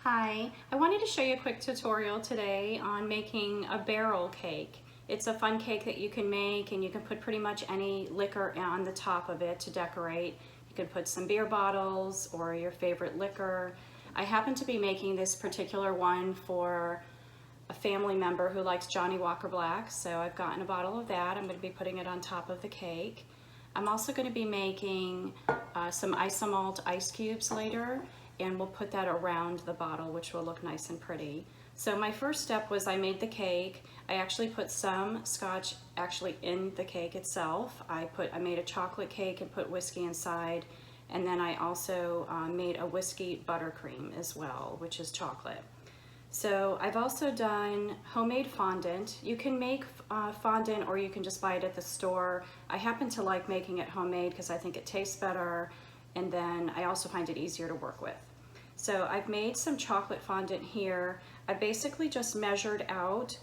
Hi, I wanted to show you a quick tutorial today on making a barrel cake. It's a fun cake that you can make, and you can put pretty much any liquor on the top of it to decorate. You can put some beer bottles or your favorite liquor. I happen to be making this particular one for a family member who likes Johnny Walker Black, so I've gotten a bottle of that. I'm going to be putting it on top of the cake. I'm also going to be making some isomalt ice cubes later, and we'll put that around the bottle, which will look nice and pretty. So my first step was I made the cake. I actually put some scotch in the cake itself. I made a chocolate cake and put whiskey inside, and then I also made a whiskey buttercream as well, which is chocolate. So I've also done homemade fondant. You can make fondant, or you can just buy it at the store. I happen to like making it homemade because I think it tastes better, and then I also find it easier to work with. So I've made some chocolate fondant here. I basically just measured out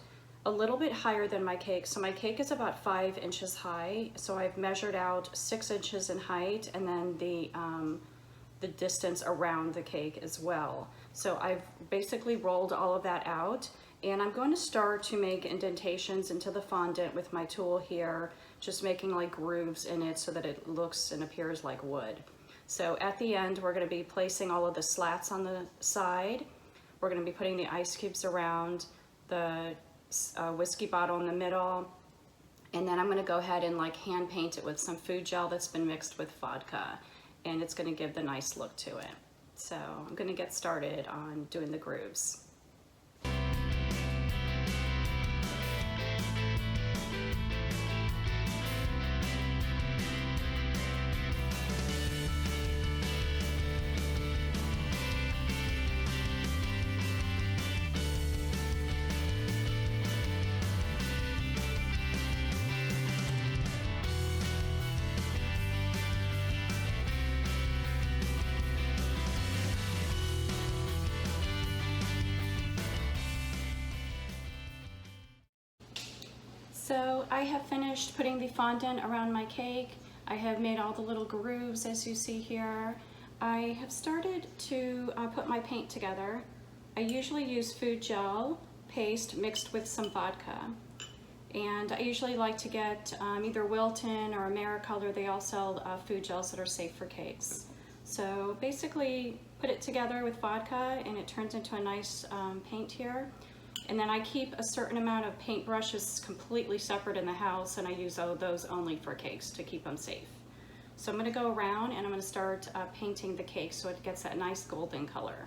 a little bit higher than my cake. So my cake is about 5 inches high. So I've measured out 6 inches in height, and then the distance around the cake as well. So I've basically rolled all of that out, and I'm going to start to make indentations into the fondant with my tool here, just making like grooves in it so that it looks and appears like wood. So at the end, we're going to be placing all of the slats on the side. We're going to be putting the ice cubes around the whiskey bottle in the middle. And then I'm going to go ahead and like hand paint it with some food gel that's been mixed with vodka. And it's going to give the nice look to it. So I'm going to get started on doing the grooves. So I have finished putting the fondant around my cake. I have made all the little grooves as you see here. I have started to put my paint together. I usually use food gel paste mixed with some vodka. And I usually like to get either Wilton or Americolor. They all sell food gels that are safe for cakes. So basically put it together with vodka, and it turns into a nice paint here. And then I keep a certain amount of paintbrushes completely separate in the house, and I use those only for cakes to keep them safe. So I'm going to go around and I'm going to start painting the cake so it gets that nice golden color.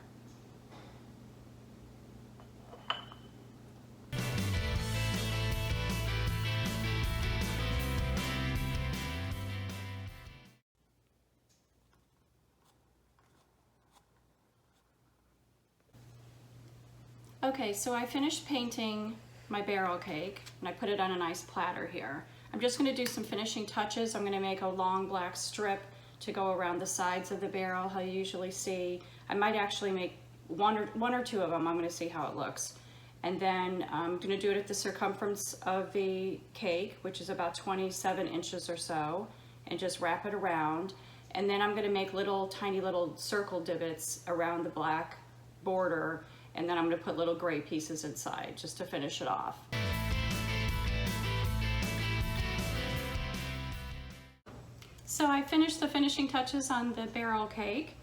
Okay, so I finished painting my barrel cake, and I put it on a nice platter here. I'm just going to do some finishing touches. I'm going to make a long black strip to go around the sides of the barrel, how you usually see. I might actually make one or two of them. I'm going to see how it looks. And then I'm going to do it at the circumference of the cake, which is about 27 inches or so, and just wrap it around. And then I'm going to make tiny little circle divots around the black border, and then I'm going to put little gray pieces inside just to finish it off. So I finished the finishing touches on the barrel cake.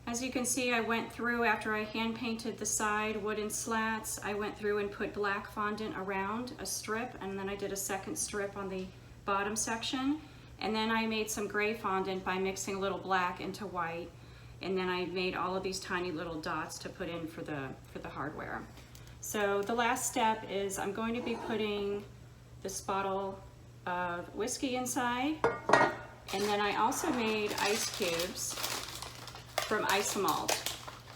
As you can see, I went through, after I hand painted the side wooden slats, I went through and put black fondant around a strip, and then I did a second strip on the bottom section. And then I made some gray fondant by mixing a little black into white. And then I made all of these tiny little dots to put in for the hardware. So the last step is I'm going to be putting this bottle of whiskey inside, and then I also made ice cubes from isomalt.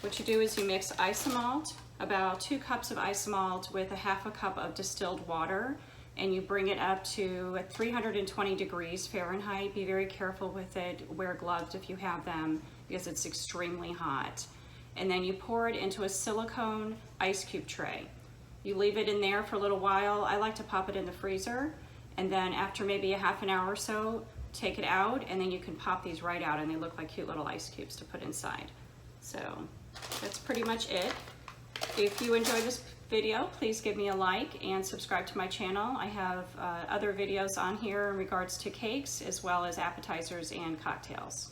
What you do is you mix isomalt, about 2 cups of isomalt with a half a cup of distilled water, and you bring it up to 320 degrees Fahrenheit. Be very careful with it. Wear gloves if you have them, because it's extremely hot. And then you pour it into a silicone ice cube tray. You leave it in there for a little while. I like to pop it in the freezer, and then after maybe a half an hour or so, take it out, and then you can pop these right out, and they look like cute little ice cubes to put inside. So that's pretty much it. If you enjoyed this video, please give me a like and subscribe to my channel. I have other videos on here in regards to cakes as well as appetizers and cocktails.